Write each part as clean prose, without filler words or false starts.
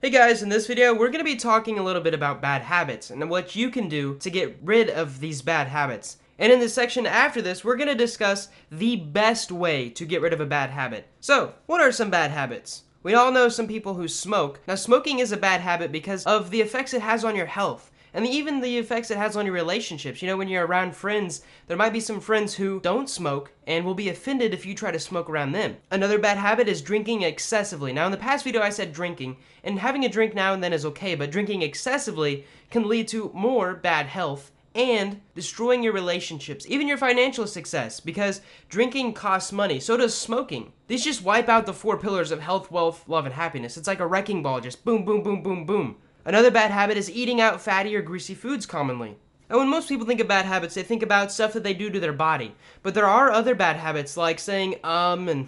Hey guys, in this video we're going to be talking a little bit about bad habits and what you can do to get rid of these bad habits. And in the section after this, we're going to discuss the best way to get rid of a bad habit. So, what are some bad habits? We all know some people who smoke. Now, smoking is a bad habit because of the effects it has on your health. And even the effects it has on your relationships. You know, when you're around friends, there might be some friends who don't smoke and will be offended if you try to smoke around them. Another bad habit is drinking excessively. Now, in the past video I said drinking, and having a drink now and then is okay, but drinking excessively can lead to more bad health and destroying your relationships, even your financial success, because drinking costs money, so does smoking. These just wipe out the 4 pillars of health, wealth, love, and happiness. It's like a wrecking ball, just boom, boom, boom, boom, boom. Another bad habit is eating out fatty or greasy foods commonly. Now, when most people think of bad habits, they think about stuff that they do to their body. But there are other bad habits like saying and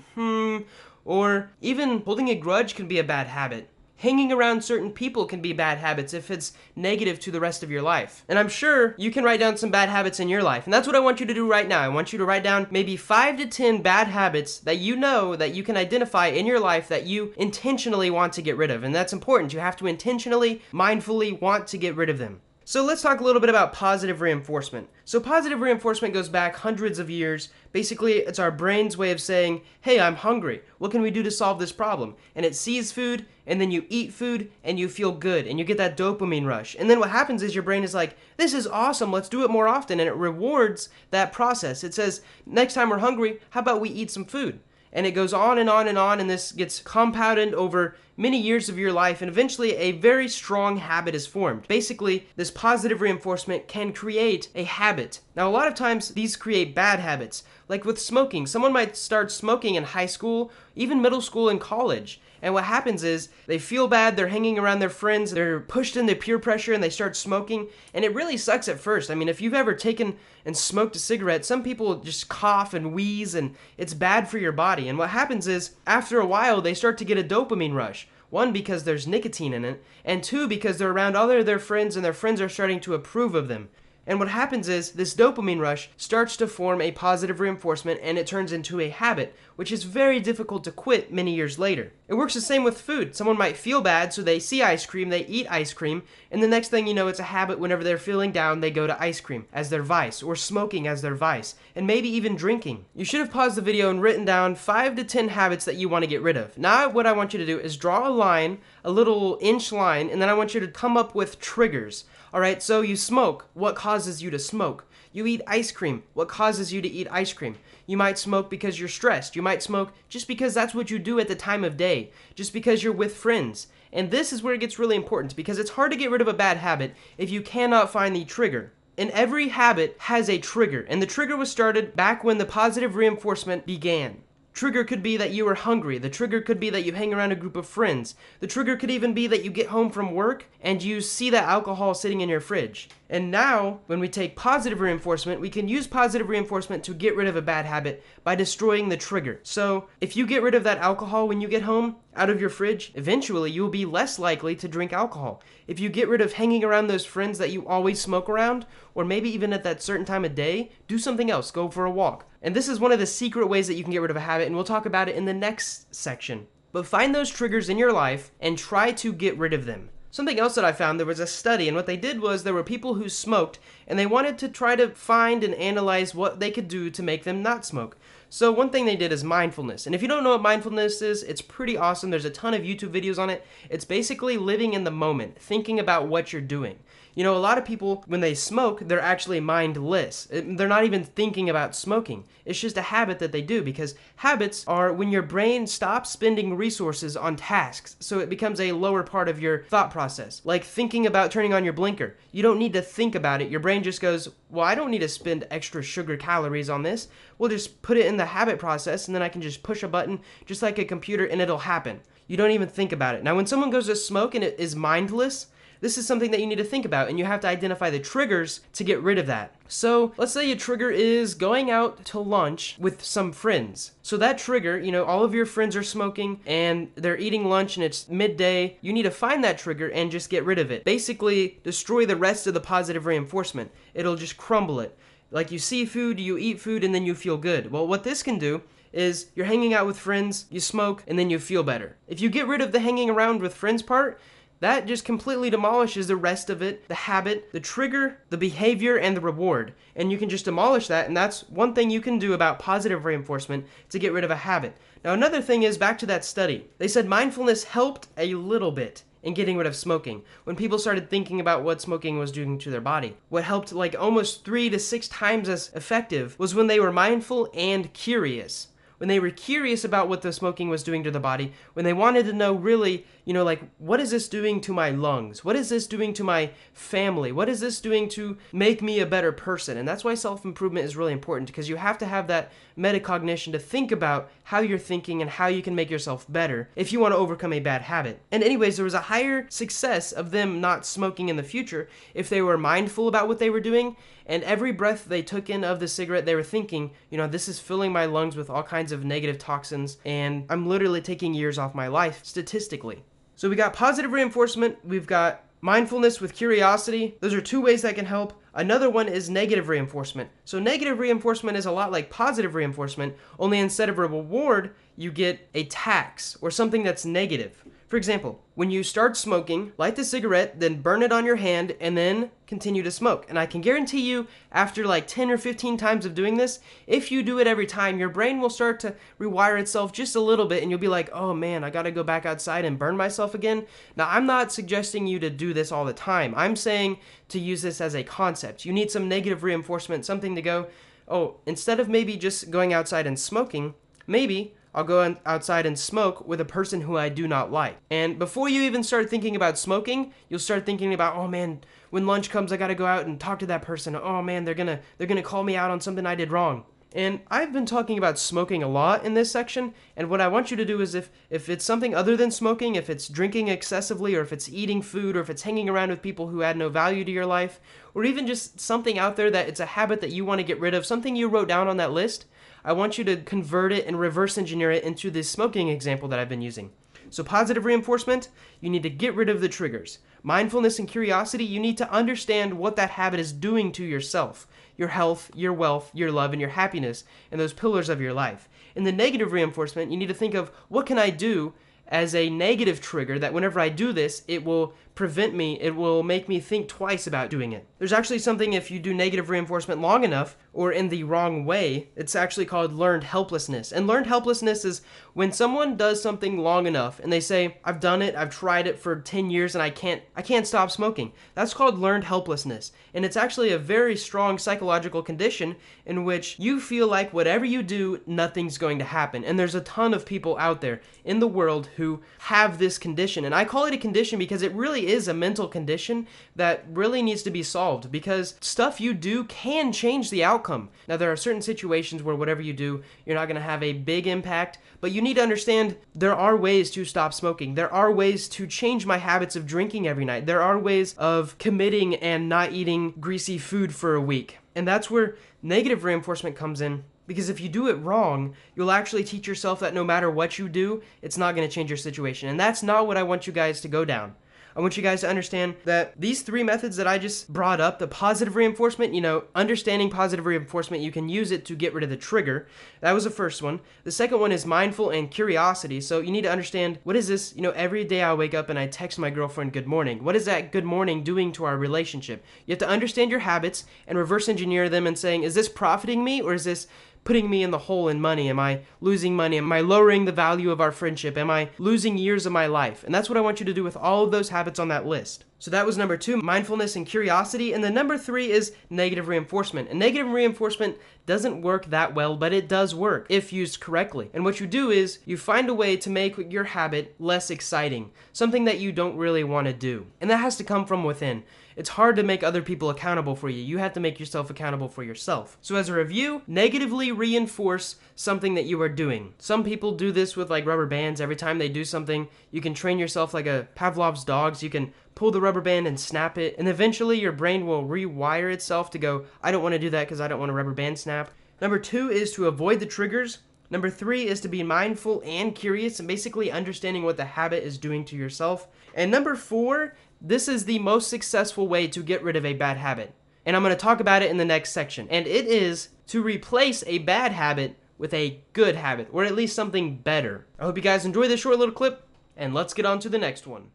or even holding a grudge can be a bad habit. Hanging around certain people can be bad habits if it's negative to the rest of your life. And I'm sure you can write down some bad habits in your life. And that's what I want you to do right now. I want you to write down maybe 5 to 10 bad habits that you know that you can identify in your life that you intentionally want to get rid of. And that's important. You have to intentionally, mindfully want to get rid of them. So let's talk a little bit about positive reinforcement. So positive reinforcement goes back hundreds of years. Basically, it's our brain's way of saying, hey, I'm hungry. What can we do to solve this problem? And it sees food, and then you eat food, and you feel good, and you get that dopamine rush. And then what happens is your brain is like, this is awesome, let's do it more often, and it rewards that process. It says, next time we're hungry, how about we eat some food? And it goes on and on and on, and this gets compounded over many years of your life, and eventually a very strong habit is formed. Basically, this positive reinforcement can create a habit. Now, a lot of times, these create bad habits. Like with smoking, someone might start smoking in high school, even middle school and college. And what happens is they feel bad, they're hanging around their friends, they're pushed into peer pressure and they start smoking. And it really sucks at first. I mean, if you've ever taken and smoked a cigarette, some people just cough and wheeze and it's bad for your body. And what happens is after a while, they start to get a dopamine rush. 1, because there's nicotine in it, and 2, because they're around other of their friends and their friends are starting to approve of them. And what happens is this dopamine rush starts to form a positive reinforcement and it turns into a habit, which is very difficult to quit many years later. It works the same with food. Someone might feel bad, so they see ice cream, they eat ice cream, and the next thing you know, it's a habit. Whenever they're feeling down, they go to ice cream as their vice, or smoking as their vice, and maybe even drinking. You should have paused the video and written down 5 to 10 habits that you want to get rid of. Now what I want you to do is draw a line, a little inch line, and then I want you to come up with triggers. Alright, so you smoke. What causes you to smoke? You eat ice cream. What causes you to eat ice cream? You might smoke because you're stressed. You might smoke just because that's what you do at the time of day. Just because you're with friends. And this is where it gets really important because it's hard to get rid of a bad habit if you cannot find the trigger. And every habit has a trigger. And the trigger was started back when the positive reinforcement began. Trigger could be that you are hungry. The trigger could be that you hang around a group of friends. The trigger could even be that you get home from work and you see that alcohol sitting in your fridge. And now, when we take positive reinforcement, we can use positive reinforcement to get rid of a bad habit by destroying the trigger. So, if you get rid of that alcohol when you get home, out of your fridge, eventually you will be less likely to drink alcohol. If you get rid of hanging around those friends that you always smoke around, or maybe even at that certain time of day, do something else, go for a walk. And this is one of the secret ways that you can get rid of a habit, and we'll talk about it in the next section. But find those triggers in your life and try to get rid of them. Something else that I found, there was a study, and what they did was there were people who smoked, and they wanted to try to find and analyze what they could do to make them not smoke. So one thing they did is mindfulness. And if you don't know what mindfulness is, it's pretty awesome. There's a ton of YouTube videos on it. It's basically living in the moment, thinking about what you're doing. You know, a lot of people, when they smoke, they're actually mindless. They're not even thinking about smoking. It's just a habit that they do because habits are when your brain stops spending resources on tasks, so it becomes a lower part of your thought process. Like thinking about turning on your blinker. You don't need to think about it. Your brain just goes, well, I don't need to spend extra sugar calories on this. We'll just put it in the habit process and then I can just push a button just like a computer and it'll happen. You don't even think about it. Now, when someone goes to smoke and it is mindless, this is something that you need to think about, and you have to identify the triggers to get rid of that. So let's say a trigger is going out to lunch with some friends. So that trigger, you know, all of your friends are smoking and they're eating lunch and it's midday. You need to find that trigger and just get rid of it. Basically, destroy the rest of the positive reinforcement. It'll just crumble it. Like you see food, you eat food, and then you feel good. Well, what this can do is you're hanging out with friends, you smoke, and then you feel better. If you get rid of the hanging around with friends part, that just completely demolishes the rest of it, the habit, the trigger, the behavior, and the reward. And you can just demolish that, and that's one thing you can do about positive reinforcement to get rid of a habit. Now, another thing is, back to that study. They said mindfulness helped a little bit in getting rid of smoking when people started thinking about what smoking was doing to their body. What helped like almost 3 to 6 times as effective was when they were mindful and curious. When they were curious about what the smoking was doing to the body, when they wanted to know really, like, what is this doing to my lungs? What is this doing to my family? What is this doing to make me a better person? And that's why self-improvement is really important, because you have to have that metacognition to think about how you're thinking and how you can make yourself better if you want to overcome a bad habit. And anyways, there was a higher success of them not smoking in the future if they were mindful about what they were doing, and every breath they took in of the cigarette, they were thinking, this is filling my lungs with all kinds of negative toxins, and I'm literally taking years off my life, statistically. So we got positive reinforcement, we've got mindfulness with curiosity. Those are 2 ways that can help. Another one is negative reinforcement. So negative reinforcement is a lot like positive reinforcement, only instead of a reward, you get a tax or something that's negative. For example, when you start smoking, light the cigarette, then burn it on your hand, and then continue to smoke. And I can guarantee you, after like 10 or 15 times of doing this, if you do it every time, your brain will start to rewire itself just a little bit, and you'll be like, oh man, I gotta go back outside and burn myself again. Now, I'm not suggesting you to do this all the time. I'm saying to use this as a concept. You need some negative reinforcement, something to go, oh, instead of maybe just going outside and smoking, maybe I'll go outside and smoke with a person who I do not like. And before you even start thinking about smoking, you'll start thinking about, oh man, when lunch comes, I gotta go out and talk to that person. Oh man, they're gonna call me out on something I did wrong. And I've been talking about smoking a lot in this section, and what I want you to do is if it's something other than smoking, if it's drinking excessively, or if it's eating food, or if it's hanging around with people who add no value to your life, or even just something out there that it's a habit that you want to get rid of, something you wrote down on that list, I want you to convert it and reverse engineer it into this smoking example that I've been using. So positive reinforcement, you need to get rid of the triggers. Mindfulness and curiosity, you need to understand what that habit is doing to yourself, your health, your wealth, your love, and your happiness, and those pillars of your life. In the negative reinforcement, you need to think of, what can I do as a negative trigger that whenever I do this, it will prevent me, it will make me think twice about doing it. There's actually something, if you do negative reinforcement long enough, or in the wrong way, it's actually called learned helplessness. And learned helplessness is when someone does something long enough and they say, I've done it, I've tried it for 10 years and I can't stop smoking. That's called learned helplessness. And it's actually a very strong psychological condition in which you feel like whatever you do, nothing's going to happen. And there's a ton of people out there in the world who have this condition. And I call it a condition because it really is a mental condition that really needs to be solved, because stuff you do can change the outcome. Now, there are certain situations where whatever you do, you're not going to have a big impact, but you need to understand there are ways to stop smoking. There are ways to change my habits of drinking every night. There are ways of committing and not eating greasy food for a week. And that's where negative reinforcement comes in. Because if you do it wrong, you'll actually teach yourself that no matter what you do, it's not going to change your situation. And that's not what I want you guys to go down. I want you guys to understand that these 3 methods that I just brought up, the positive reinforcement, understanding positive reinforcement, you can use it to get rid of the trigger. That was the first one. The second one is mindful and curiosity. So you need to understand, what is this? Every day I wake up and I text my girlfriend good morning. What is that good morning doing to our relationship? You have to understand your habits and reverse engineer them and saying, is this profiting me, or is this putting me in the hole in money? Am I losing money? Am I lowering the value of our friendship? Am I losing years of my life? And that's what I want you to do with all of those habits on that list. So that was number 2, mindfulness and curiosity. And then number 3 is negative reinforcement. And negative reinforcement doesn't work that well, but it does work if used correctly. And what you do is you find a way to make your habit less exciting, something that you don't really want to do. And that has to come from within. It's hard to make other people accountable for you. You have to make yourself accountable for yourself. So as a review, negatively reinforce something that you are doing. Some people do this with like rubber bands. Every time they do something, you can train yourself like a Pavlov's dogs. You can pull the rubber band and snap it, and eventually your brain will rewire itself to go, I don't want to do that because I don't want a rubber band snap. Number 2 is to avoid the triggers. Number 3 is to be mindful and curious and basically understanding what the habit is doing to yourself. And number 4, this is the most successful way to get rid of a bad habit. And I'm going to talk about it in the next section. And it is to replace a bad habit with a good habit, or at least something better. I hope you guys enjoy this short little clip, and let's get on to the next one.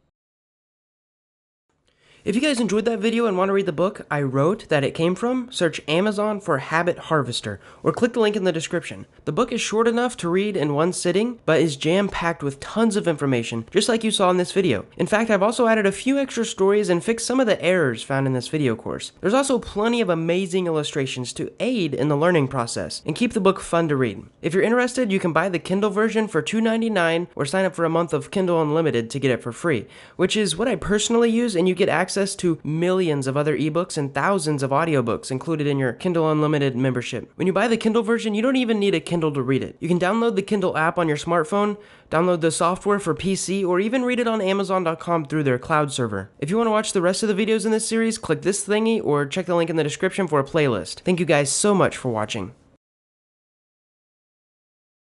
If you guys enjoyed that video and want to read the book I wrote that it came from, search Amazon for Habit Harvester or click the link in the description. The book is short enough to read in one sitting, but is jam-packed with tons of information, just like you saw in this video. In fact, I've also added a few extra stories and fixed some of the errors found in this video course. There's also plenty of amazing illustrations to aid in the learning process and keep the book fun to read. If you're interested, you can buy the Kindle version for $2.99 or sign up for a month of Kindle Unlimited to get it for free, which is what I personally use, and you get access to millions of other ebooks and thousands of audiobooks included in your Kindle Unlimited membership. When you buy the Kindle version, you don't even need a Kindle to read it. You can download the Kindle app on your smartphone, download the software for PC, or even read it on Amazon.com through their cloud server. If you want to watch the rest of the videos in this series, click this thingy or check the link in the description for a playlist. Thank you guys so much for watching.